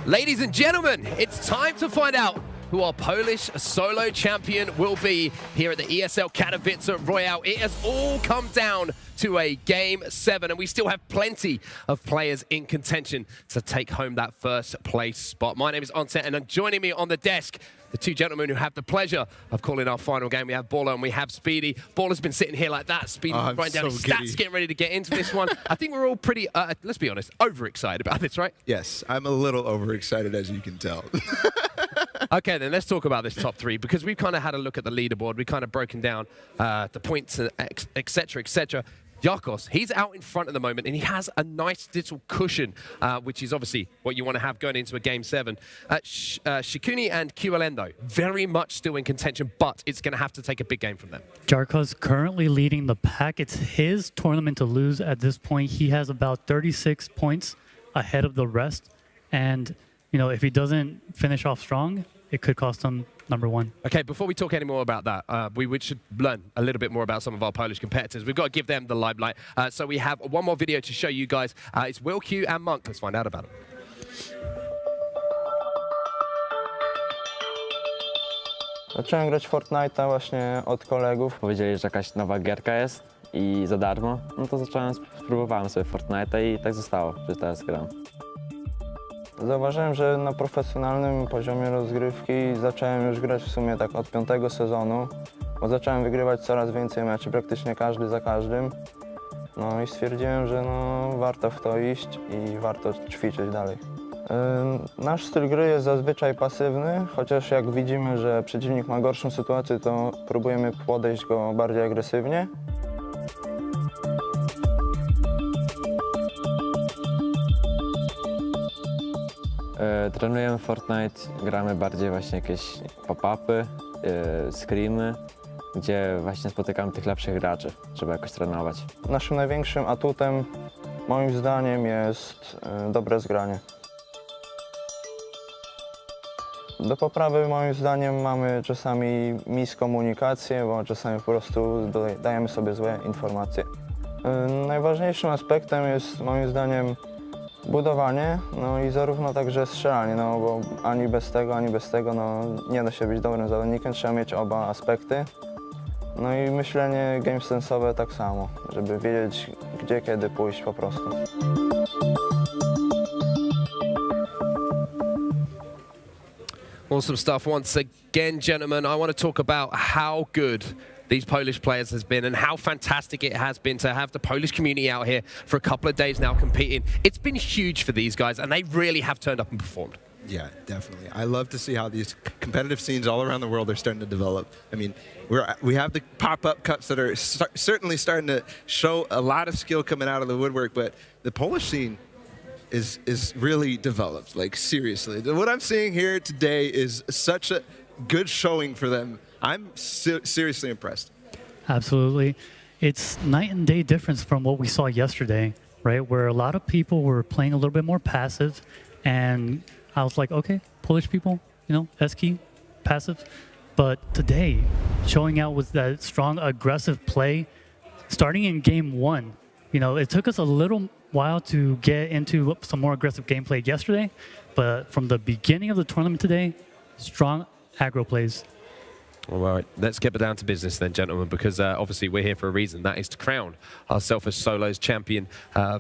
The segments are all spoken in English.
Ladies and gentlemen, it's time to find out who our Polish solo champion will be here at the ESL Katowice Royale. It has all come down to a Game 7, and we still have plenty of players in contention to take home that first place spot. My name is Onset, and joining me on the desk, the two gentlemen who have the pleasure of calling our final game. We have Baller and we have Speedy. Baller's been sitting here like that. Speedy writing down his stats, getting ready to get into this one. I think we're all pretty, let's be honest, overexcited about this, right? Yes, I'm a little overexcited, as you can tell. Okay, then let's talk about this top three, because we've kind of had a look at the leaderboard. We've kind of broken down the points, etc., etc. Yarkos, he's out in front at the moment, and he has a nice little cushion, which is obviously what you want to have going into a Game 7. Shikuni and QLN, though, very much still in contention, but it's going to have to take a big game from them. Yarkos currently leading the pack. It's his tournament to lose at this point. He has about 36 points ahead of the rest, and you know, if he doesn't finish off strong, it could cost him #1. Okay, before we talk any more about that, we should learn a little bit more about some of our Polish competitors. We've got to give them the limelight. So we have one more video to show you guys. It's Will Q and Monk. Let's find out about it. Zacząłem grać Fortnite'a właśnie od kolegów. Powiedzieli, że jakaś nowa gierka jest i za darmo. No to spróbowałem sobie Fortnite'a i tak zostało, że teraz gram. Zauważyłem, że na profesjonalnym poziomie rozgrywki zacząłem już grać w sumie tak od 5. sezonu, bo zacząłem wygrywać coraz więcej meczy, praktycznie każdy za każdym. No i stwierdziłem, że no, warto w to iść i warto ćwiczyć dalej. Nasz styl gry jest zazwyczaj pasywny, chociaż jak widzimy, że przeciwnik ma gorszą sytuację, to próbujemy podejść go bardziej agresywnie. Trenujemy Fortnite, gramy bardziej właśnie jakieś pop-upy, screamy, gdzie właśnie spotykamy tych lepszych graczy, żeby jakoś trenować. Naszym największym atutem, moim zdaniem, jest dobre zgranie. Do poprawy, moim zdaniem, mamy czasami miskomunikację, bo czasami po prostu dajemy sobie złe informacje. Najważniejszym aspektem jest, moim zdaniem, budowanie, no i zarówno także strzelanie, no bo ani bez tego, no nie da się być dobrym zawodnikiem, trzeba mieć oba aspekty. No i myślenie game sensowe tak samo, żeby wiedzieć, gdzie, kiedy pójść po prostu. Awesome stuff once again, gentlemen. I want to talk about how good these Polish players has been and how fantastic it has been to have the Polish community out here for a couple of days now competing. It's been huge for these guys, and they really have turned up and performed. Yeah, definitely. I love to see how these competitive scenes all around the world are starting to develop. I mean, we have the pop-up cups that are certainly starting to show a lot of skill coming out of the woodwork, but the Polish scene is really developed, like seriously. What I'm seeing here today is such a good showing for them. I'm seriously impressed. Absolutely. It's night and day difference from what we saw yesterday, right? Where a lot of people were playing a little bit more passive, and I was like, okay, Polish people, you know, S-key, passive. But today, showing out with that strong, aggressive play, starting in Game 1, you know, it took us a little while to get into some more aggressive gameplay yesterday, but from the beginning of the tournament today, strong aggro plays. All right, let's get down to business then, gentlemen, because obviously we're here for a reason. That is to crown ourselves as solos champion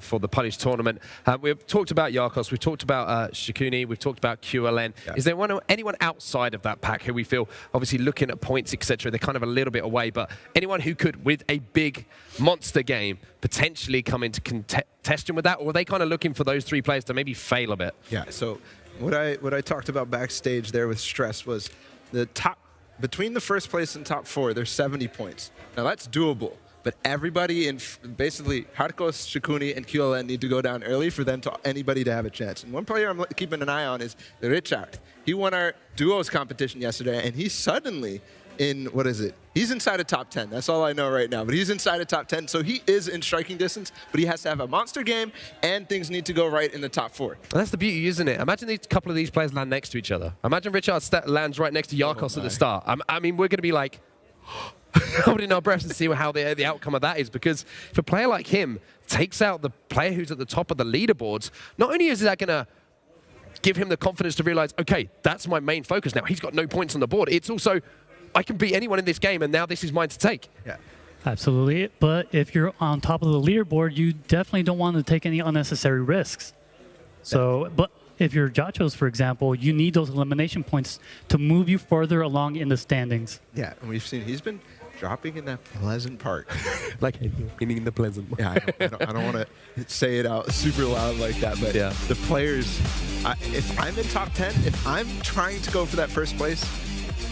for the Polish tournament. We've talked about Yarkos, we've talked about Shikuni, we've talked about QLN. Yeah. Is there anyone outside of that pack who we feel, obviously looking at points, etc., they're kind of a little bit away, but anyone who could, with a big monster game, potentially come into contention with that, or are they kind of looking for those three players to maybe fail a bit? Yeah, so what I talked about backstage there with Stress was the top, between the first place and top 4, there's 70 points. Now that's doable, but everybody in basically Yarkos, Shikuni, and QLN need to go down early for them to anybody to have a chance. And one player I'm keeping an eye on is Richard. He won our duos competition yesterday, and he's suddenly in, what is it? He's inside of top 10. That's all I know right now. But he's inside of top 10, so he is in striking distance, but he has to have a monster game, and things need to go right in the top 4. And that's the beauty, isn't it? Imagine these couple of these players land next to each other. Imagine Richard lands right next to Yarkos at the start. I mean, we're going to be like holding our breaths to see how the outcome of that is, because if a player like him takes out the player who's at the top of the leaderboards, not only is that going to give him the confidence to realize, okay, that's my main focus now. He's got no points on the board. It's also, I can beat anyone in this game, and now this is mine to take. Yeah. Absolutely. But if you're on top of the leaderboard, you definitely don't want to take any unnecessary risks. So, but if you're Jachos, for example, you need those elimination points to move you further along in the standings. Yeah, and we've seen he's been dropping in that pleasant part. Like, meaning in the pleasant. Yeah, I don't want to say it out super loud like that, but Yeah. the players, if I'm in top 10, if I'm trying to go for that first place,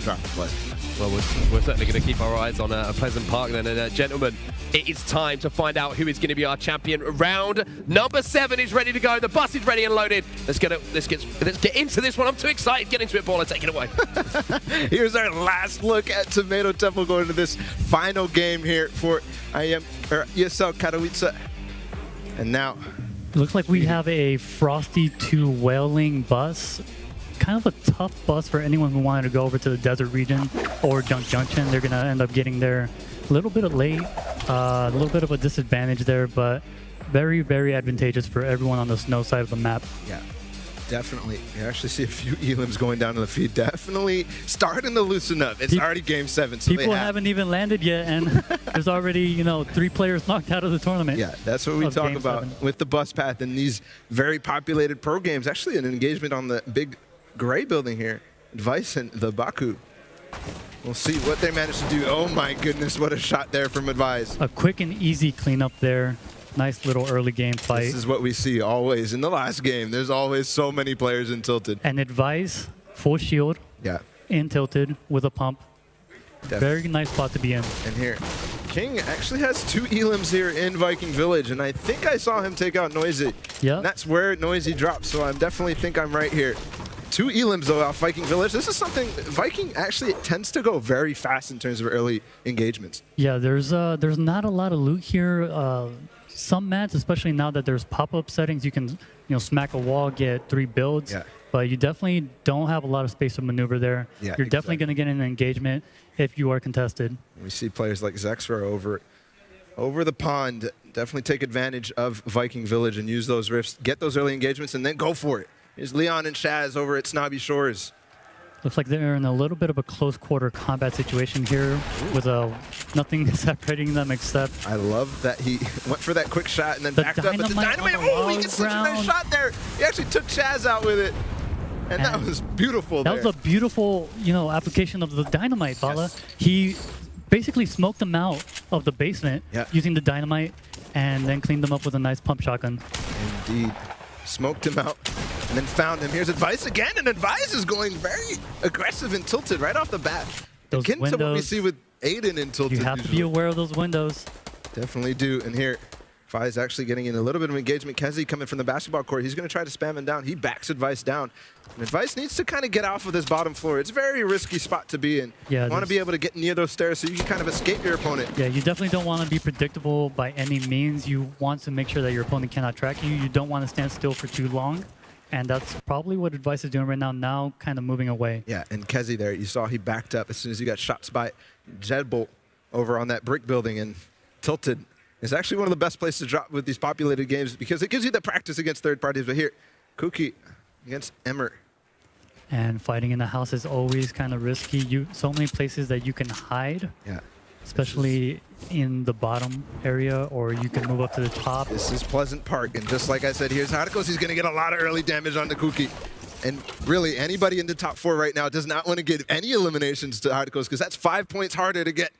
drop the pleasant. Well, we're certainly going to keep our eyes on a Pleasant Park then. And gentlemen, it is time to find out who is going to be our champion. Round number 7 is ready to go. The bus is ready and loaded. Let's get into this one. I'm too excited. Get into it, Baller. Take it away. Here's our last look at Tomato Temple going into this final game here for ESL Katowice. And now, Looks like we have a Frosty to Wailing bus. Kind of a tough bus for anyone who wanted to go over to the desert region or Junk Junction. They're going to end up getting there a little bit late, a little bit of a disadvantage there, but very, very advantageous for everyone on the snow side of the map. yeah, definitely. You actually see a few elims going down to the feed. Definitely starting to loosen up. It's already game 7. So People haven't even landed yet, and there's already, 3 players knocked out of the tournament. Yeah, that's what we of talk game about 7. with the bus path and these very populated pro games. Actually, an engagement on the big gray building here. Advice and the Baku. We'll see what they manage to do. Oh my goodness, what a shot there from Advise. A quick and easy cleanup there. Nice little early game fight. This is what we see always in the last game. There's always so many players in Tilted. And Advise, full shield, Yeah. in Tilted with a pump. Definitely. Very nice spot to be in. And here, King actually has 2 elims here in Viking Village, and I think I saw him take out Noisy. Yeah. And that's where Noisy dropped, so I definitely think I'm right here. 2 elims though off Viking Village. This is something Viking actually tends to go very fast in terms of early engagements. Yeah, there's not a lot of loot here. Some mats, especially now that there's pop-up settings, you can smack a wall, get 3 builds. Yeah. But you definitely don't have a lot of space to maneuver there. Yeah, You're definitely going to get an engagement if you are contested. We see players like Zexra over the pond definitely take advantage of Viking Village and use those rifts, get those early engagements, and then go for it. Here's Leon and Shaz over at Snobby Shores. Looks like they're in a little bit of a close quarter combat situation here with nothing separating them except I love that he went for that quick shot and then The backed up. But the dynamite dynamite, on the oh, he low gets such a nice ground. shot there. He actually took Shaz out with it. And that was beautiful that there. was a beautiful, application of the dynamite, Bala. Yes. He basically smoked them out of the basement Yeah. using the dynamite and then cleaned them up with a nice pump shotgun. Indeed. Smoked him out and then found him. Here's Advice again, and Advice is going very aggressive and Tilted right off the bat. Those Akin to what we windows, see with Aiden in Tilted. You have to be usually. aware of those windows. Definitely do. And here, Fai's actually getting in a little bit of engagement. Kezi coming from the basketball court. He's going to try to spam him down. He backs Advice down. And Advice needs to kind of get off of this bottom floor. It's a very risky spot to be in. Yeah, you want to be able to get near those stairs so you can kind of escape your opponent. Yeah, you definitely don't want to be predictable by any means. You want to make sure that your opponent cannot track you. You don't want to stand still for too long. And that's probably what Advice is doing right now kind of moving away. Yeah, and Kezi there, you saw he backed up as soon as he got shots by Jedbolt over on that brick building, and Tilted is actually one of the best places to drop with these populated games because it gives you the practice against third parties. But here, Kuki against Emmer. And fighting in the house is always kind of risky. So many places that you can hide, Yeah. especially in the bottom area, or you can move up to the top. This is Pleasant Park, and just like I said, here's Hadikos. He's going to get a lot of early damage on the Kuki. And really, anybody in the top 4 right now does not want to give any eliminations to Hadikos because that's 5 points harder to get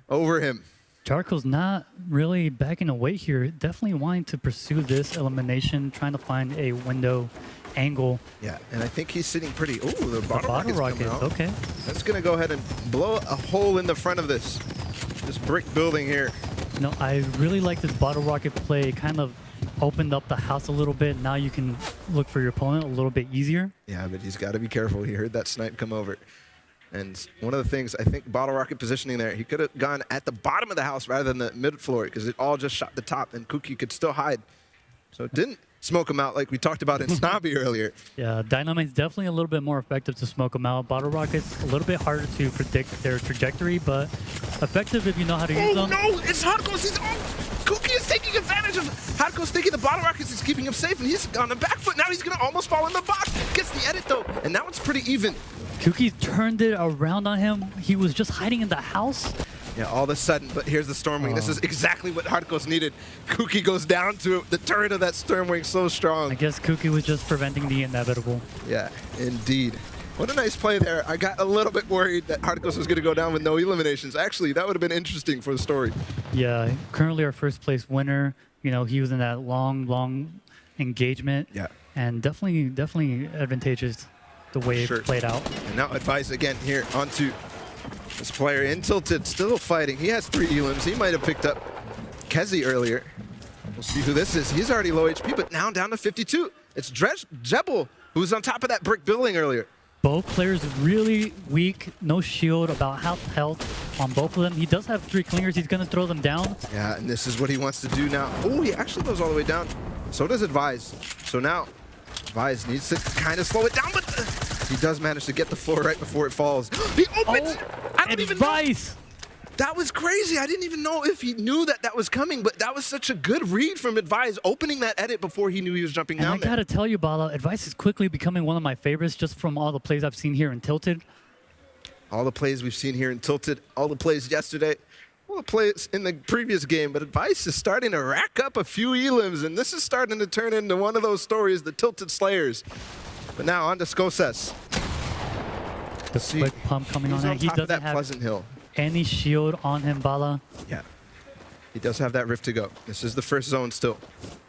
over him. Jarko's not really backing away here. Definitely wanting to pursue this elimination, trying to find a window angle. Yeah, and I think he's sitting pretty. Oh, the bottle Bottle rocket's coming rockets, out. okay. That's going to go ahead and blow a hole in the front of this brick building here. I really like this bottle rocket play. It kind of opened up the house a little bit. Now you can look for your opponent a little bit easier. Yeah, but he's got to be careful. He heard that snipe come over. And one of the things, I think, bottle rocket positioning there, he could have gone at the bottom of the house rather than the mid floor because it all just shot the top and Kuki could still hide. So it didn't smoke him out like we talked about in Snobby earlier. Yeah, Dynamite's definitely a little bit more effective to smoke them out. Bottle rockets, a little bit harder to predict their trajectory, but effective if you know how to use them. No, it's Hadikos. He's Kuki is taking advantage of Hadko's thinking the bottle rockets is keeping him safe, and he's on the back foot. Now he's gonna almost fall in the box. Gets the edit though, and now it's pretty even. Kuki turned it around on him. He was just hiding in the house. Yeah, all of a sudden, but here's the Stormwing. This is exactly what Hardcore's needed. Kuki goes down to it. The turret of that Stormwing so strong. I guess Kuki was just preventing the inevitable. Yeah, indeed. What a nice play there. I got a little bit worried that Hardcore was going to go down with no eliminations. Actually, that would have been interesting for the story. Yeah, currently our first place winner. You know, he was in that long engagement. Yeah. And definitely advantageous the way it played out. And now Advice again here onto this player in Tilted, still fighting. He has 3 elims. He might have picked up Kezi earlier. We'll see who this is. He's already low HP, but now down to 52. It's Jebel, who was on top of that brick building earlier. Both players really weak, no shield, about half health on both of them. He does have 3 clingers. He's going to throw them down. Yeah, and this is what he wants to do now. Oh, he actually goes all the way down. So does Advise. So now Advise needs to kind of slow it down, but he does manage to get the floor right before it falls. He opens! I don't even know. Advice! That was crazy. I didn't even know if he knew that that was coming, but that was such a good read from Advise, opening that edit before he knew he was jumping down there. I gotta tell you, Bala, Advice is quickly becoming one of my favorites just from all the plays I've seen here in Tilted. All the plays we've seen here in Tilted, all the plays yesterday, all the plays in the previous game, but Advice is starting to rack up a few elims, and this is starting to turn into one of those stories, the Tilted Slayers. But now on to Skoses. The quick pump coming on there. He doesn't that have Pleasant Hill. any shield on him, Bala. Yeah, he does have that rift to go. This is the first zone still.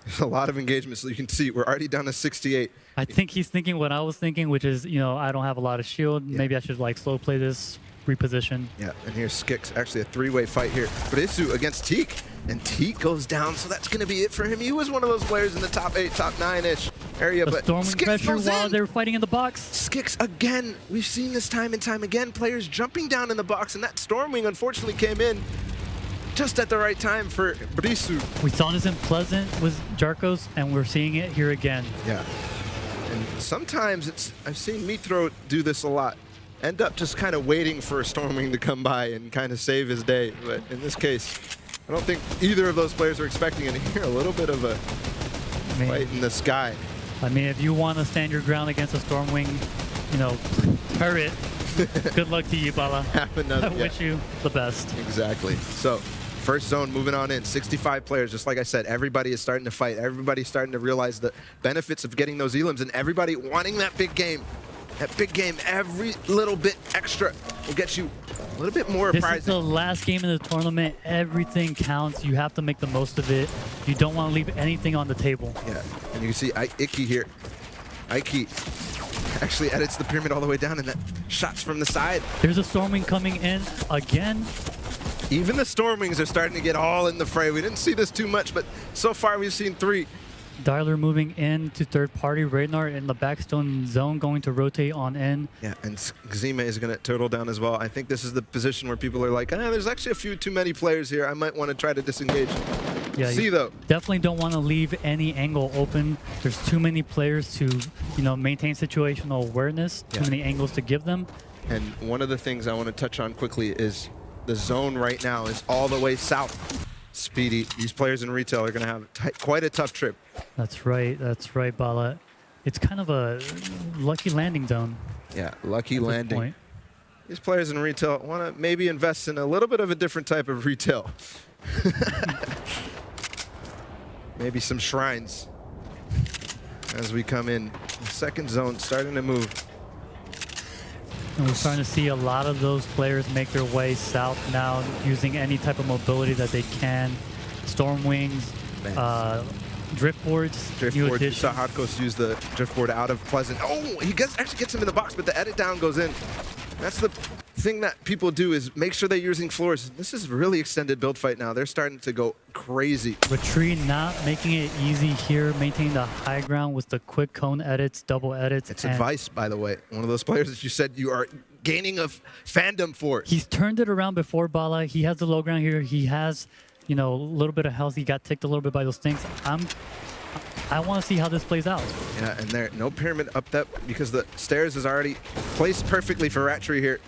There's a lot of engagement, so you can see we're already down to 68. I think he's thinking what I was thinking, which is, you know, I don't have a lot of shield. Yeah. Maybe I should like slow play this, reposition. Yeah, and here's Skix, actually a 3-way fight here. Brisu against Teak, and Teak goes down, so that's gonna be it for him. He was one of those players in the top 8, top 9-ish area, The but storming Skix pressure goes while in. they were fighting in the box. Skix again. We've seen this time and time again. Players jumping down in the box, and that Stormwing unfortunately came in just at the right time for Brisu. We saw this in Pleasant with Jarkos, and we're seeing it here again. Yeah. And sometimes I've seen Mithro do this a lot. End up just kind of waiting for a Stormwing to come by and kind of save his day. But in this case, I don't think either of those players are expecting it here. A little bit of a fight in the sky. I mean, if you want to stand your ground against a Stormwing, you know, turret, good luck to you, Bala. I wish you the best. Exactly. So, first zone moving on in. 65 players, just like I said. Everybody is starting to fight. Everybody's starting to realize the benefits of getting those elims, and everybody wanting that big game. That big game, every little bit extra will get you a little bit more This prizing. is the last game in the tournament. Everything counts. You have to make the most of it. You don't want to leave anything on the table. Yeah, and you can see Iki here. Iki actually edits the pyramid all the way down, and that shots from the side. There's a Stormwing coming in again. Even the Stormwings are starting to get all in the fray. We didn't see this too much, but so far we've seen 3. Dialer moving in to third party. Radnar in the backstone zone going to rotate on in. Yeah, and Xima is going to turtle down as well. I think this is the position where people are like, there's actually a few too many players here. I might want to try to disengage. Yeah, See, though. Definitely don't want to leave any angle open. There's too many players to, you know, maintain situational awareness. Too many angles to give them. And one of the things I want to touch on quickly is the zone right now is all the way south. Speedy, these players in retail are going to have quite a tough trip. That's right, Bala. It's kind of a lucky landing zone. Yeah, lucky landing. These players in retail want to maybe invest in a little bit of a different type of retail. Maybe some shrines as we come in. The second zone starting to move. And we're starting to see a lot of those players make their way south now, using any type of mobility that they can. Stormwings, driftboards, new You addition. saw Hardcoast use the driftboard out of Pleasant. Oh, he actually gets him in the box, but the edit down goes in. That's the thing that people do, is make sure they're using floors. This is really extended build fight now. They're starting to go crazy. Retreat not making it easy here, maintaining the high ground with the quick cone edits, double edits. It's Advice, by the way. One of those players that you said you are gaining a fandom for. He's turned it around before, Bala. He has the low ground here. He has, you know, a little bit of health. He got ticked a little bit by those things. I want to see how this plays out. Yeah, and there, no pyramid up that because the stairs is already placed perfectly for Rattree here.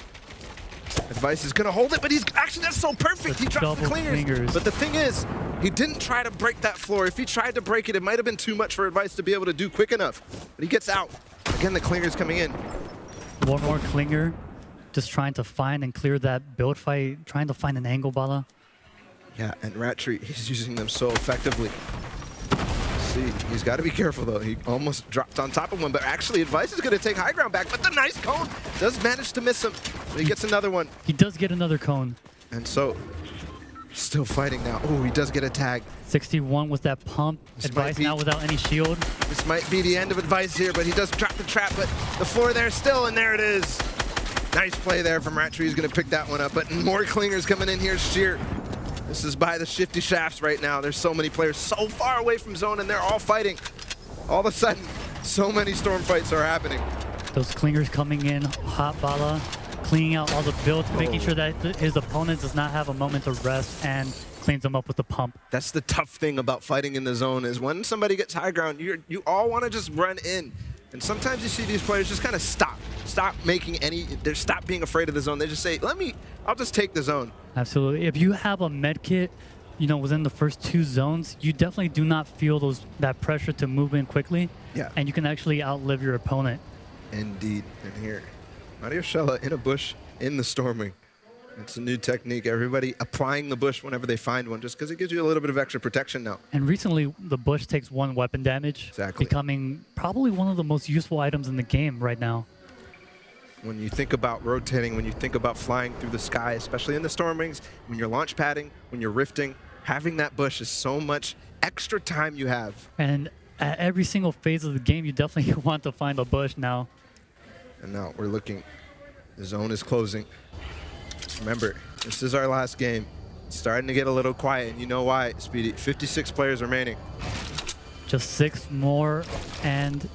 Advice is going to hold it, but he's actually Actually, that's so perfect. He dropped the double clingers. But the thing is, he didn't try to break that floor. If he tried to break it, it might have been too much for Advice to be able to do quick enough. But he gets out. Again, the clingers coming in. One more clinger, just trying to find and clear that build fight, trying to find an angle, Bala. Yeah, and Rattree, he's using them so effectively. See, he's got to be careful, though. He almost dropped on top of one, but actually Advice is going to take high ground back, but the nice cone does manage to miss him. But he gets another one. He does get another cone. And so, still fighting now. Oh, he does get a tag. 61 with that pump. Advice now without any shield. This might be the end of Advice here, but he does drop the trap, but the floor there still, and there it is. Nice play there from Rattree. He's going to pick that one up, but more clingers coming in here. Sheer. This is by the shifty shafts right now. There's so many players so far away from zone, and they're all fighting. All of a sudden, so many storm fights are happening. Those clingers coming in, hot Bala, cleaning out all the builds, making sure that his opponent does not have a moment to rest, and cleans them up with the pump. That's the tough thing about fighting in the zone is when somebody gets high ground, you all want to just run in. And sometimes you see these players just kind of stop stop being afraid of the zone. They just say, I'll just take the zone. Absolutely. If you have a med kit, within the first 2 zones, you definitely do not feel that pressure to move in quickly. Yeah. And you can actually outlive your opponent. Indeed. And here, Mario Shella in a bush in the storming. It's a new technique. Everybody applying the bush whenever they find one, just because it gives you a little bit of extra protection now. And recently, the bush takes 1 weapon damage, Exactly. becoming probably one of the most useful items in the game right now. When you think about rotating, when you think about flying through the sky, especially in the stormings, when you're launch padding, when you're rifting, having that bush is so much extra time you have. And at every single phase of the game, you definitely want to find a bush now. And now we're looking. The zone is closing. Remember, this is our last game. It's starting to get a little quiet, and you know why, Speedy. 56 players remaining. Just 6 more, and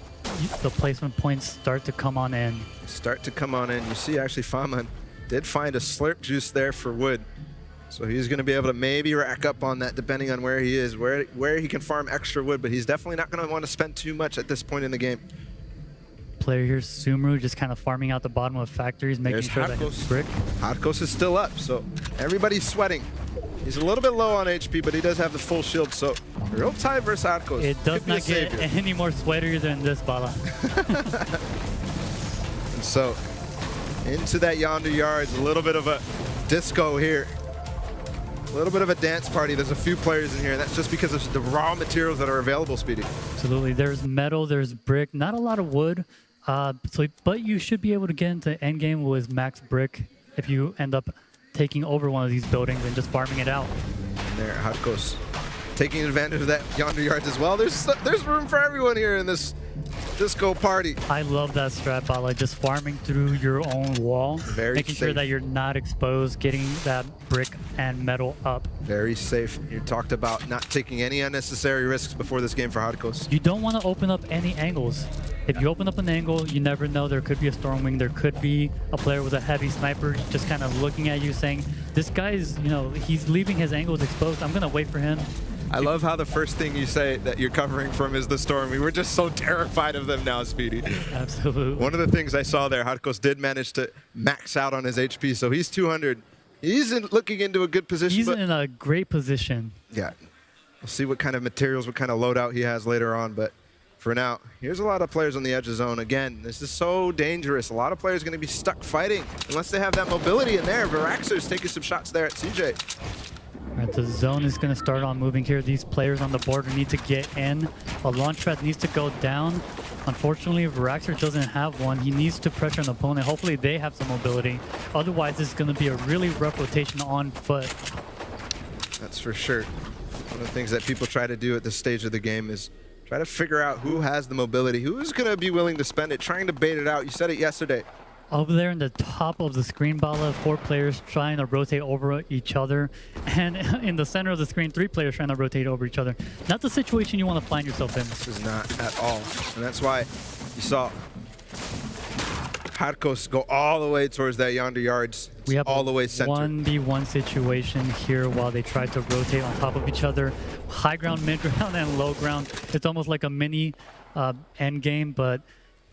the placement points start to come on in. Start to come on in. You see, actually, Faman did find a slurp juice there for wood. So he's going to be able to maybe rack up on that depending on where he is, where he can farm extra wood, but he's definitely not going to want to spend too much at this point in the game. Player here, Sumru, just kind of farming out the bottom of factories, making There's sure that his brick. Hardcoast is still up, so everybody's sweating. He's a little bit low on HP, but he does have the full shield, so a real tie versus Hardcoast. It does not get savior. any more sweatier than this, Bala. And so into that yonder yards, a little bit of a disco here. A little bit of a dance party. There's a few players in here, and that's just because of the raw materials that are available, Speedy. Absolutely. There's metal, there's brick, not a lot of wood. But you should be able to get into endgame with max brick if you end up taking over one of these buildings and just farming it out. And there, Hardcoast taking advantage of that yonder yards as well. There's room for everyone here in this disco party. I love that strat, Bala, just farming through your own wall, Very making sure safe. that you're not exposed, getting that brick and metal up. Very safe. You talked about not taking any unnecessary risks before this game for Hardcoast. You don't want to open up any angles. If you open up an angle, you never know. There could be a Stormwing. There could be a player with a heavy sniper just kind of looking at you saying, this guy's, he's leaving his angles exposed. I'm going to wait for him. I love how the first thing you say that you're covering from is the storm. We were just so terrified of them now, Speedy. Absolutely. One of the things I saw there, Hardcoast did manage to max out on his HP, so he's 200. He's looking into a good position. He's in a great position. Yeah. We'll see what kind of materials, what kind of loadout he has later on, but for now, here's a lot of players on the edge of zone. Again, this is so dangerous. A lot of players are going to be stuck fighting unless they have that mobility in there. Viraxer's taking some shots there at CJ. All right, the zone is going to start on moving here. These players on the border need to get in. A launch pad needs to go down. Unfortunately, Viraxer doesn't have one. He needs to pressure an opponent. Hopefully, they have some mobility. Otherwise, it's going to be a really rough rotation on foot. That's for sure. One of the things that people try to do at this stage of the game is try to figure out who has the mobility, who's going to be willing to spend it, trying to bait it out. You said it yesterday. Over there in the top of the screen, Bala, 4 players trying to rotate over each other. And in the center of the screen, 3 players trying to rotate over each other. Not the situation you want to find yourself in. This is not at all. And that's why you saw Hardcoast go all the way towards that yonder yards. It's We have all a the way center. 1v1 situation here while they try to rotate on top of each other. High ground, mid ground, and low ground. It's almost like a mini end game, but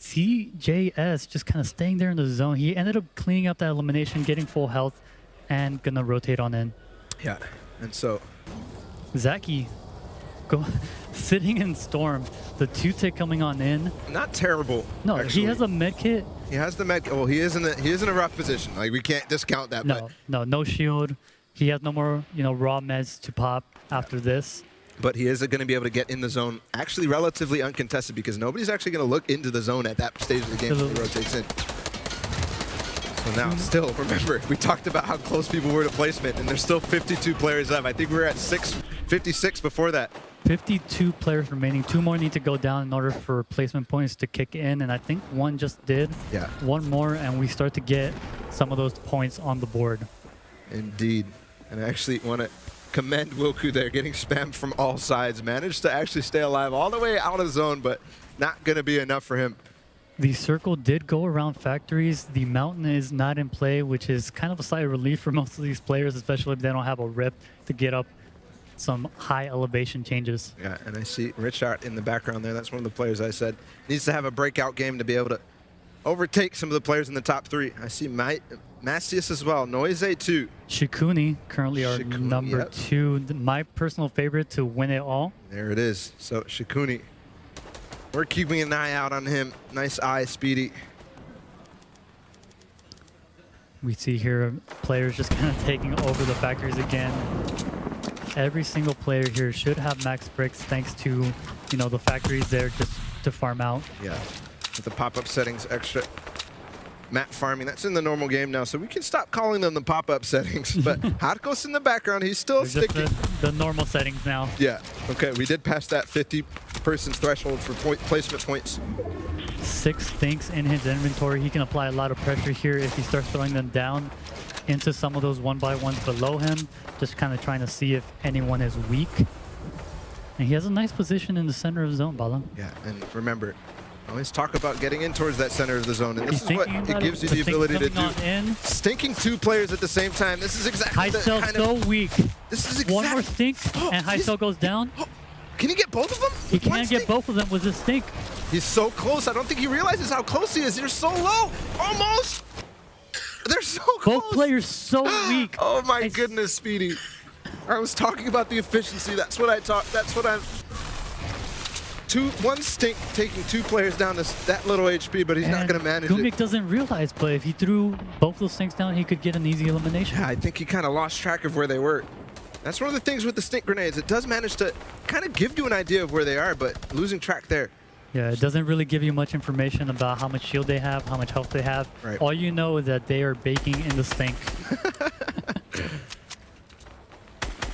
CJS just kind of staying there in the zone. He ended up cleaning up that elimination, getting full health, and gonna rotate on in. Yeah, and so Zaki sitting in Storm, the 2-tick coming on in. not terrible. No, actually. he has a med kit. He has the med. Well, he is in a rough position. Like we can't discount that. No shield. He has no more, raw meds to pop after this. But he is going to be able to get in the zone, actually relatively uncontested, because nobody's actually going to look into the zone at that stage of the game when he rotates in. So now, still, remember, we talked about how close people were to placement, and there's still 52 players left. I think we were at 56 before that. 52 players remaining. 2 more need to go down in order for placement points to kick in, and I think 1 just did. Yeah. 1 more, and we start to get some of those points on the board. Indeed. And I actually want to commend Wilku there, getting spammed from all sides. Managed to actually stay alive all the way out of the zone, but not going to be enough for him. The circle did go around factories. The mountain is not in play, which is kind of a sigh of relief for most of these players, especially if they don't have a rip to get up some high elevation changes. Yeah, and I see Richard in the background there. That's one of the players I said needs to have a breakout game to be able to overtake some of the players in the top 3. I see Mastius as well. Noise 2. Shikuni currently our number 2. My personal favorite to win it all. There it is. So Shikuni, we're keeping an eye out on him. Nice eye, Speedy. We see here players just kind of taking over the factories again. Every single player here should have max bricks thanks to, the factories there just to farm out. Yeah, with the pop-up settings, extra map farming. That's in the normal game now, so we can stop calling them the pop-up settings. But Hardco's in the background. He's still sticking. The normal settings now. Yeah. Okay, we did pass that 50-person threshold for placement points. 6 stinks in his inventory. He can apply a lot of pressure here if he starts throwing them down into some of those 1x1s below him, just kind of trying to see if anyone is weak. And he has a nice position in the center of the zone, Bala. Yeah, and remember, always talk about getting in towards that center of the zone, and this is what it gives you The the ability to Stink coming do. on in. Stinking 2 players at the same time. This is exactly the Hycel kind so of... weak. This is One more exactly... stink, and Hycel goes down. Can he get both of them? He with one can't get stink? both of them with a stink. He's so close. I don't think he realizes how close he is. You're so low. Almost. They're so close. Both players so weak. Oh my goodness, Speedy. I was talking about the efficiency. That's what I talk. That's what I'm... One stink taking 2 players down to that little HP, but he's not going to manage Gumik it. doesn't realize, but if he threw both those stinks down, he could get an easy elimination. Yeah, I think he kind of lost track of where they were. That's one of the things with the stink grenades. It does manage to kind of give you an idea of where they are, but losing track there. Yeah, it doesn't really give you much information about how much shield they have, how much health they have. Right. All you know is that they are baking in the stink.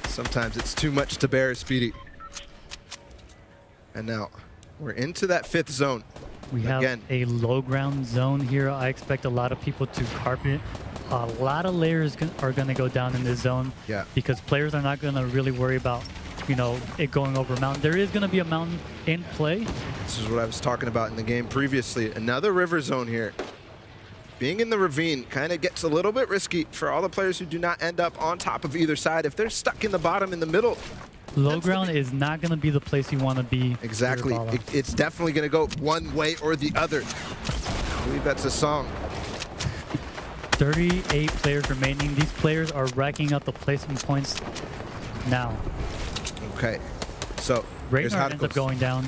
Sometimes it's too much to bear, Speedy. And now we're into that 5th zone. We have a low ground zone here. I expect a lot of people to carpet. A lot of layers are going to go down in this zone. Yeah. Because players are not going to really worry about, it going over a mountain. There is going to be a mountain in play. This is what I was talking about in the game previously. Another river zone here. Being in the ravine kind of gets a little bit risky for all the players who do not end up on top of either side. If they're stuck in the bottom, in the middle. Low ground is not going to be the place you want to be. Exactly. It's definitely going to go one way or the other. I believe that's a song. 38 players remaining. These players are racking up the placement points now. Okay. So, here's Ragnar ends up going down.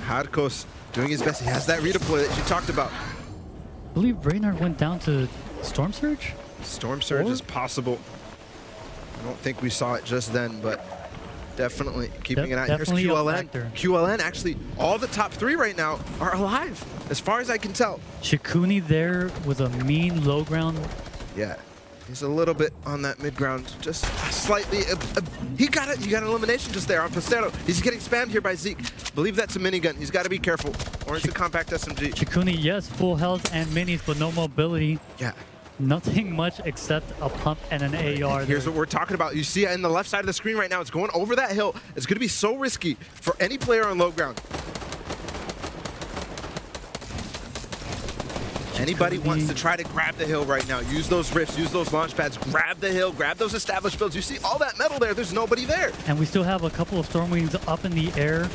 Hardco's doing his best. He has that redeploy that you talked about. I believe Ragnar went down to Storm Surge? Storm Surge is possible. I don't think we saw it just then, but definitely keeping an eye. Here's QLN. QLN, actually, all the top 3 right now are alive, as far as I can tell. Shikuni there with a mean low ground. Yeah, he's a little bit on that mid ground, just slightly. He got an elimination just there on Postero. He's getting spammed here by Zeke. I believe that's a minigun. He's got to be careful, or it's a compact SMG. Shikuni, yes, full health and minis, but no mobility. Yeah. Nothing much except a pump and an AR. Here's what we're talking about. You see in the left side of the screen right now, it's going over that hill. It's going to be so risky for any player on low ground. Anybody wants to try to grab the hill right now, use those rifts, use those launch pads, grab the hill, grab those established builds. You see all that metal there, there's nobody there. And we still have a couple of Stormwings up in the air,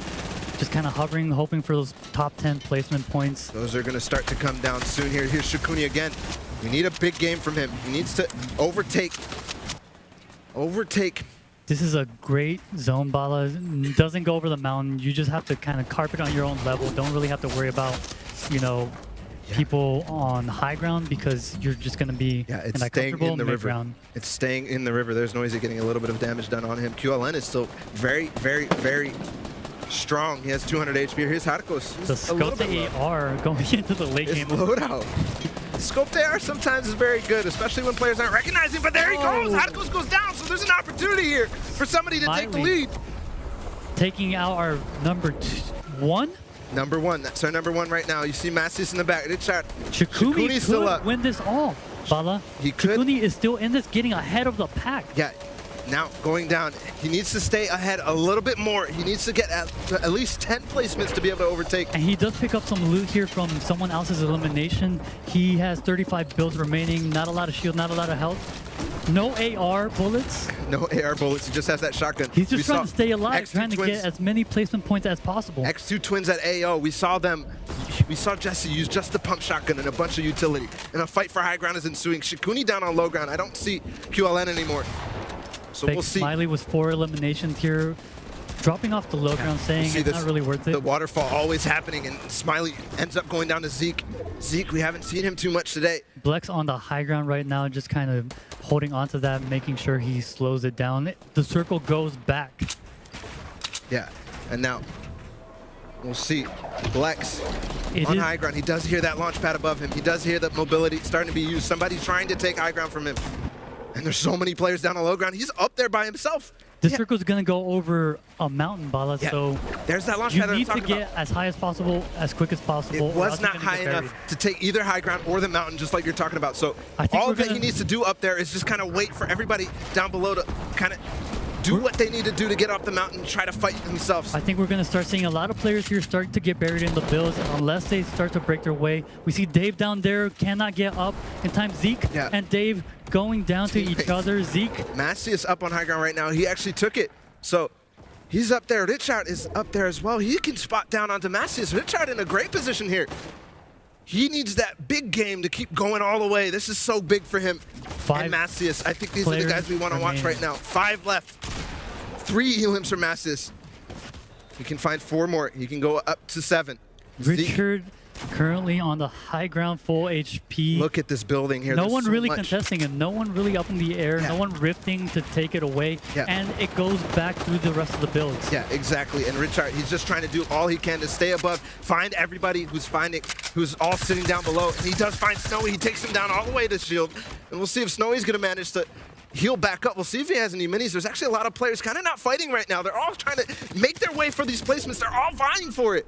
just kind of hovering, hoping for those top 10 placement points. Those are going to start to come down soon here. Here's Shikuni again. We need a big game from him. He needs to overtake Overtake. This is a great zone, Bala. Doesn't go over the mountain. You just have to kind of carpet on your own level. Don't really have to worry about, you know, people on high ground because you're just going to be It's in that staying comfortable in the river. mid-ground. It's staying in the river. There's Noisy getting a little bit of damage done on him. QLN is still very, very, very strong. He has 200 HP. Here's Hatakos. The scope the AR going into the late His game. loadout. Scope AR sometimes is very good, especially when players aren't recognizing, but there he goes. Hatakos goes down, so there's an opportunity here for somebody to take the lead. Taking out our number 1. Number 1, that's our number 1 right now. You see Massius in the back. It's shot. Shikumi Shikumi's still could up. win this all, Bala. He could. Shikumi is still in this, getting ahead of the pack. Yeah, now going down. He needs to stay ahead a little bit more. He needs to get at least 10 placements to be able to overtake. And he does pick up some loot here from someone else's elimination. He has 35 builds remaining, not a lot of shield, not a lot of health. No AR bullets. No AR bullets. He just has that shotgun. He's just trying to stay alive, X2 trying to twins. get as many placement points as possible. X2 twins at AO. We saw them. We saw Jesse use just the pump shotgun and a bunch of utility. And a fight for high ground is ensuing. Shikuni down on low ground. I don't see QLN anymore. So Fake we'll see. Smiley with 4 eliminations here, dropping off the low ground, saying See it's this, not really worth it. the waterfall always happening, and Smiley ends up going down to Zeke. Zeke, we haven't seen him too much today. Blex on the high ground right now, just kind of holding on to that, making sure he slows it down. The circle goes back. Yeah, and now we'll see. Blex It on is- high ground. He does hear that launch pad above him. He does hear the mobility starting to be used. Somebody's trying to take high ground from him. And there's so many players down on low ground. He's up there by himself. This circle's going to go over a mountain, Bala, so There's that launch you pad that I'm need to talking get about. as high as possible, as quick as possible. It or was else not you're gonna high get buried. enough to take either high ground or the mountain, just like you're talking about. So I think all we're that he gonna- needs to do up there is just kind of wait for everybody down below to kind of do what they need to do to get off the mountain and try to fight themselves. I think we're going to start seeing a lot of players here start to get buried in the builds unless they start to break their way. We see Dave down there, cannot get up in time. Zeke and Dave going down to each other. Zeke. Massius up on high ground right now. He actually took it. So he's up there. Richard is up there as well. He can spot down onto Massius. Richard in a great position here. He needs that big game to keep going all the way. This is so big for him. And Massius. I think these are the guys we want to watch right now. 5 left. 3 elims for Massius. He can find 4 more. He can go up to 7. Richard currently on the high ground, full HP. Look at this building here. No There's one so really much. contesting him. No one really up in the air. No one rifting to take it away. And it goes back through the rest of the builds. Yeah, exactly. And Richard, he's just trying to do all he can to stay above, find everybody who's all sitting down below. And he does find Snowy. He takes him down all the way to shield. And we'll see if Snowy's going to manage to heal back up. We'll see if he has any minis. There's actually a lot of players kind of not fighting right now. They're all trying to make their way for these placements. They're all vying for it.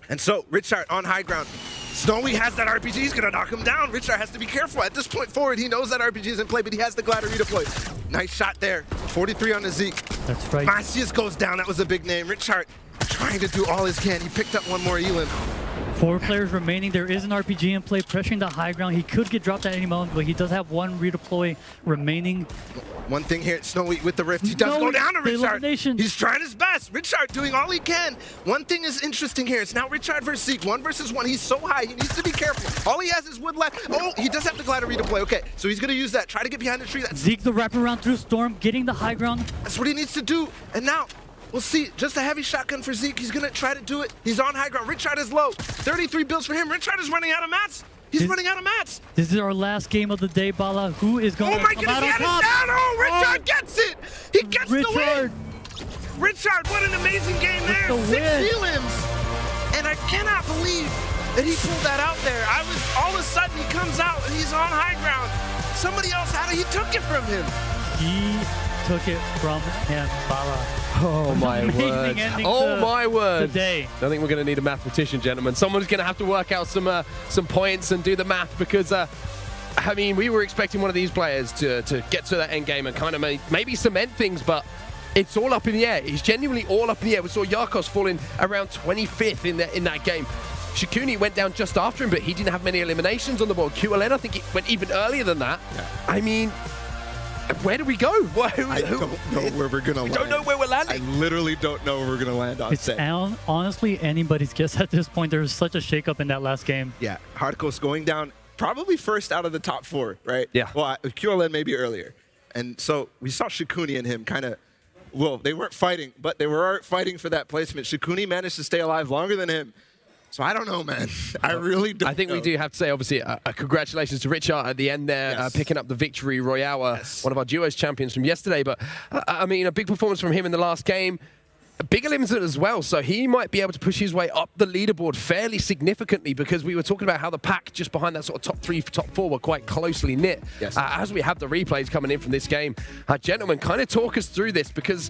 And so, Richard on high ground. Snowy has that RPG. He's going to knock him down. Richard has to be careful. At this point forward, he knows that RPG is in play, but he has the glider redeploy. Nice shot there. 43 on the Zeke. That's right. Macias goes down. That was a big name. Richard trying to do all he can. He picked up 1 more elim. 4 players remaining. There is an RPG in play, pressuring the high ground. He could get dropped at any moment, but he does have 1 redeploy remaining. One thing here, Snowy with the rift. He does go down to Richard. He's trying his best. Richard doing all he can. One thing is interesting here. It's now Richard versus Zeke. 1 versus 1. He's so high. He needs to be careful. All he has is wood left. Oh, he does have the glider redeploy. Okay, so he's going to use that. Try to get behind the tree. Zeke the wraparound through Storm, getting the high ground. That's what he needs to do. And now, we'll see. Just a heavy shotgun for Zeke. He's going to try to do it. He's on high ground. Richard is low. 33 builds for him. Richard is running out of mats. He's running out of mats. This is our last game of the day, Bala. Who is going to come out on top? Down. Oh, Richard gets it. He gets the win. Richard, what an amazing game there. 6 elims. And I cannot believe that he pulled that out there. All of a sudden, he comes out and he's on high ground. Somebody else had it. He took it from him. He took it from him, Bala. Oh my word! Oh my word! Today. I think we're going to need a mathematician, gentlemen. Someone's going to have to work out some points and do the math because, I mean, we were expecting one of these players to get to that end game and kind of maybe cement things, but it's all up in the air. It's genuinely all up in the air. We saw Yarkos falling around 25th in that game. Shikuni went down just after him, but he didn't have many eliminations on the board. QLN, I think, it went even earlier than that. Yeah. I mean, where do we go? I don't know where we're going to land. We don't know where we're landing. I literally don't know where we're going to land on It's set. honestly anybody's guess at this point. There's such a shakeup in that last game. Yeah, Hardcoast going down probably first out of the top 4, right? Yeah. Well, QLN maybe earlier. And so we saw Shikuni and him kind of, well, they weren't fighting, but they were fighting for that placement. Shikuni managed to stay alive longer than him. So I don't know, man. I really don't I think know. we do have to say, obviously, congratulations to Richard at the end there, Yes. picking up the victory royale, one of our duos champions from yesterday. But, I mean, a big performance from him in the last game. A bigger limited as well, so he might be able to push his way up the leaderboard fairly significantly, because we were talking about how the pack just behind that sort of top 3, top 4 were quite closely knit. Yes. As we have the replays coming in from this game, gentlemen, kind of talk us through this, because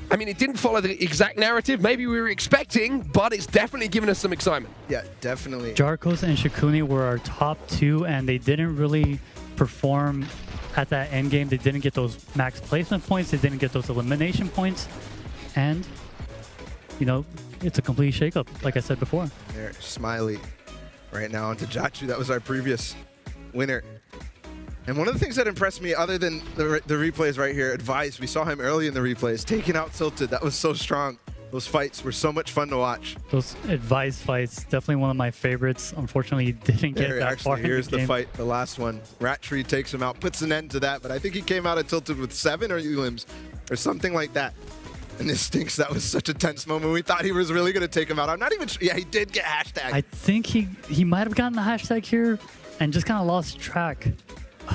I mean, it didn't follow the exact narrative maybe we were expecting, but it's definitely given us some excitement. Yeah, definitely. Jarkos and Shikuni were our top 2, and they didn't really perform at that end game. They didn't get those max placement points. They didn't get those elimination points. And, you know, it's a complete shakeup, like I said before. There, Smiley right now onto Jachu. That was our previous winner. And one of the things that impressed me, other than the replays right here, Advice, we saw him early in the replays, taking out Tilted. That was so strong. Those fights were so much fun to watch. Those Advice fights, definitely one of my favorites. Unfortunately, he didn't get There, that far actually, in here's the the game. fight, the last one. Rat Tree takes him out, puts an end to that, but I think he came out of Tilted with 7 elims or something like that. And this stinks. That was such a tense moment. We thought he was really going to take him out. I'm not even sure. Yeah, he did get hashtag. I think he might have gotten the hashtag here and just kind of lost track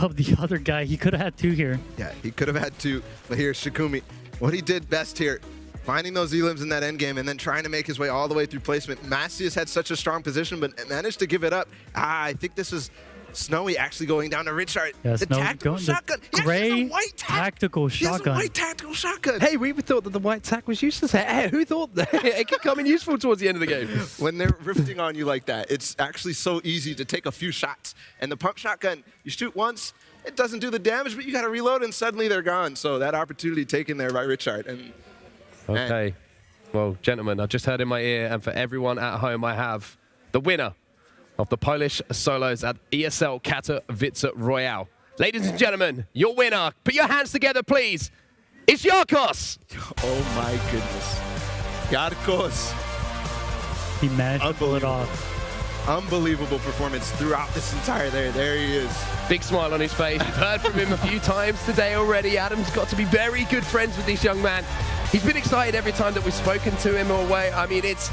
of the other guy. He could have had 2 here. Yeah, he could have had 2. But here's Shikumi. What he did best here, finding those elims in that end game and then trying to make his way all the way through placement. Macias had such a strong position, but managed to give it up. I think this was Snowy actually going down to Richard. Yeah, the Snowy tactical going the shotgun. Yes, gray he has a white tactical He has a shotgun. white tactical shotgun. Hey, we thought that the white tack was useless. Hey, who thought that? It could come in useful towards the end of the game. When they're rifting on you like that, it's actually so easy to take a few shots. And the pump shotgun, you shoot once, it doesn't do the damage, but you got to reload, and suddenly they're gone. So that opportunity taken there by Richard. And Okay. Well, gentlemen, I've just heard in my ear, and for everyone at home, I have the winner of the Polish solos at ESL Katowice Royale. Ladies and gentlemen, your winner, put your hands together, please. It's Jarkos. oh my goodness. Jarkos. He managed to pull it off. Unbelievable performance throughout this entire there he is. Big smile on his face. We've heard from him a few times today already. Adam's got to be very good friends with this young man. He's been excited every time that we've spoken to him away. I mean, it's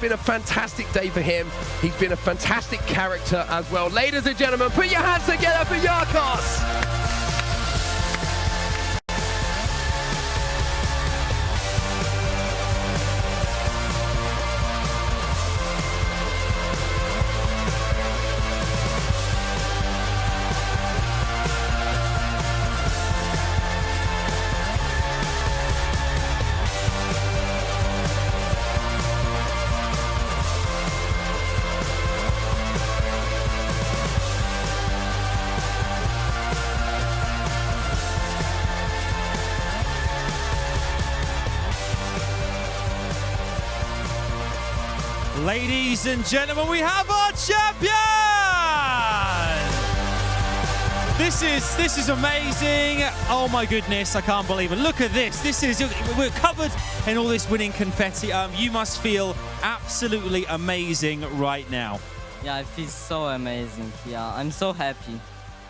been a fantastic day for him. He's been a fantastic character as well. Ladies and gentlemen, put your hands together for Jarkos. Ladies and gentlemen, we have our champion! This is amazing. Oh my goodness, I can't believe it. Look at this. We're covered in all this winning confetti. You must feel absolutely amazing right now. Yeah, it feels so amazing. Yeah, I'm so happy.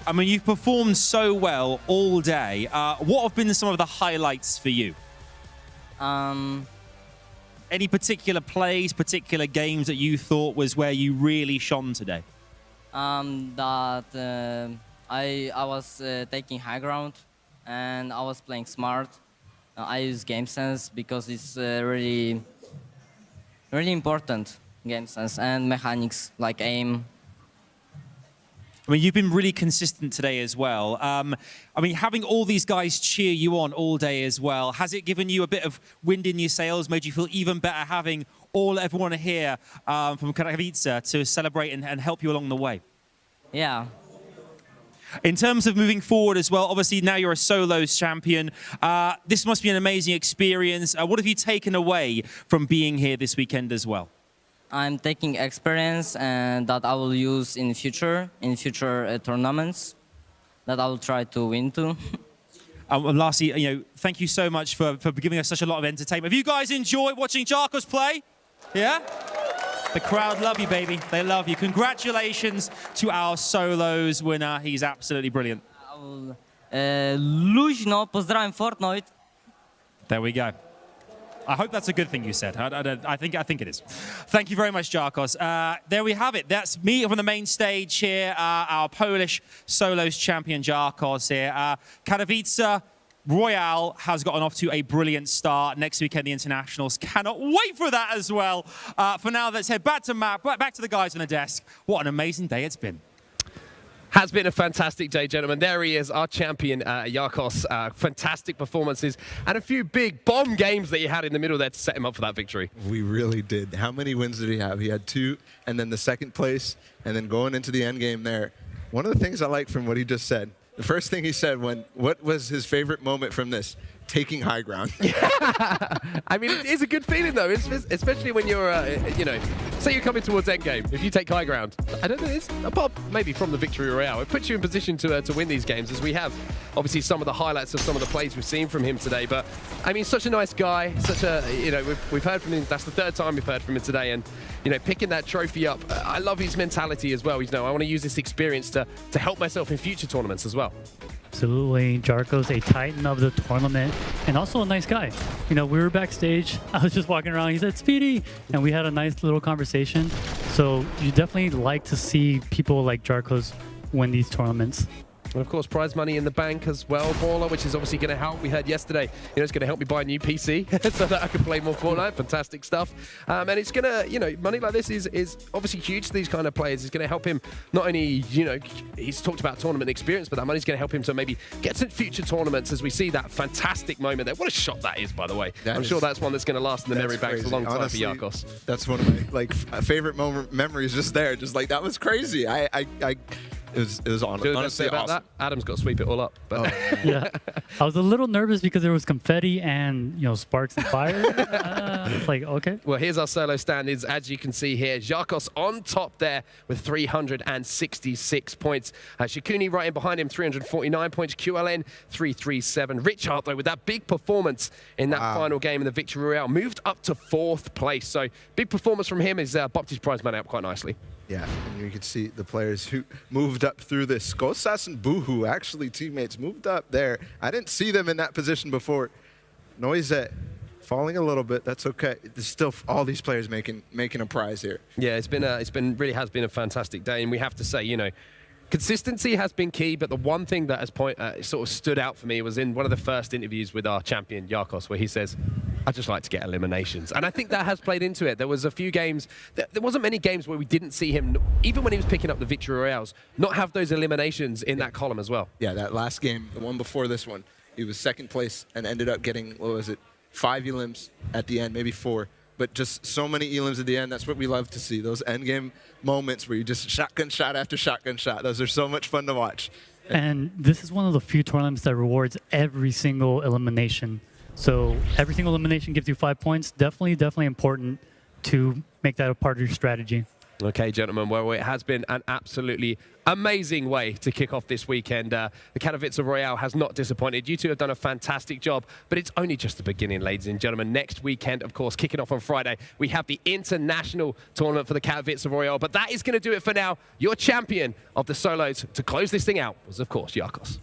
I mean, you've performed so well all day. What have been some of the highlights for you? Any particular plays, particular games that you thought was where you really shone today? I was taking high ground and I was playing smart. I use game sense because it's really important, game sense and mechanics like aim. I mean, you've been really consistent today as well. I mean, having all these guys cheer you on all day as well, has it given you a bit of wind in your sails, made you feel even better having everyone here from Katowice to celebrate and help you along the way? Yeah. In terms of moving forward as well, obviously now you're a solos champion. This must be an amazing experience. What have you taken away from being here this weekend as well? I'm taking experience and that I will use in future tournaments that I will try to win to. And lastly, thank you so much for giving us such a lot of entertainment. Have you guys enjoyed watching Jarkos play? Yeah? The crowd love you, baby. They love you. Congratulations to our solos winner. He's absolutely brilliant. Luźno, pozdrawiam Fortnite. There we go. I hope that's a good thing you said. I think it is. Thank you very much, Jarkos. There we have it. That's me from the main stage here, our Polish solos champion, Jarkos here. Katowice Royale has gotten off to a brilliant start. Next weekend, the internationals. Cannot wait for that as well. For now, let's head back to Matt, back to the guys on the desk. What an amazing day it's been. Has been a fantastic day, gentlemen. There he is, our champion, Jarkos. Fantastic performances and a few big bomb games that he had in the middle there to set him up for that victory. We really did. How many wins did he have? He had 2, and then the second place, and then going into the end game there. One of the things I like from what he just said, the first thing he said what was his favorite moment from this? Taking high ground. I mean, it is a good feeling, though, especially when you're, say you're coming towards endgame. If you take high ground, I don't know, it's apart maybe from the victory royale, it puts you in position to win these games, as we have obviously some of the highlights of some of the plays we've seen from him today. But I mean, such a nice guy, such a, we've heard from him. That's the 3rd time we've heard from him today, and picking that trophy up. I love his mentality as well. I want to use this experience to help myself in future tournaments as well. Absolutely. Jarkos, a titan of the tournament, and also a nice guy. We were backstage. I was just walking around. He said, Speedy. And we had a nice little conversation. So you definitely like to see people like Jarkos win these tournaments. And of course, prize money in the bank as well, Baller, which is obviously going to help. We heard yesterday, it's going to help me buy a new PC so that I can play more Fortnite. Fantastic stuff. And it's going to, money like this is obviously huge to these kind of players. It's going to help him not only, he's talked about tournament experience, but that money's going to help him to maybe get to future tournaments as we see that fantastic moment there. What a shot that is, by the way. I'm sure that's one that's going to last in the memory bank for a long time. Honestly, for Jarkos. That's one of my favorite memories just there. Just like, that was crazy. It was honestly about awesome. That. Adam's got to sweep it all up. But Yeah, I was a little nervous because there was confetti and sparks and fire. It's like, okay. Well, here's our solo standings. As you can see here, Jarkos on top there with 366 points. Shikuni right in behind him, 349 points. QLN 337. Richard, though, with that big performance in that final game in the Victory Royale, moved up to 4th place. So big performance from him has bumped his prize money up quite nicely. Yeah, and you can see the players who moved up through this. Skosas and Buhu, actually teammates, moved up there. I didn't see them in that position before. Noise falling a little bit. That's okay. There's still all these players making a prize here. Yeah, really has been a fantastic day, and we have to say, consistency has been key, but the one thing that has sort of stood out for me was in one of the first interviews with our champion, Jarkos, where he says, I just like to get eliminations. And I think that has played into it. There was a few games, there wasn't many games where we didn't see him, even when he was picking up the Victory Royales, not have those eliminations in that column as well. Yeah, that last game, the one before this one, he was 2nd place and ended up getting, 5 elims at the end, maybe 4. But just so many elims at the end. That's what we love to see. Those end game moments where you just shotgun shot after shotgun shot. Those are so much fun to watch. And this is one of the few tournaments that rewards every single elimination. So every single elimination gives you 5 points. Definitely important to make that a part of your strategy. Okay, gentlemen, well, it has been an absolutely amazing way to kick off this weekend. The Katowice Royale has not disappointed. You two have done a fantastic job, but it's only just the beginning, ladies and gentlemen. Next weekend, of course, kicking off on Friday, we have the international tournament for the Katowice Royale, but that is going to do it for now. Your champion of the solos to close this thing out was, of course, Jarkos.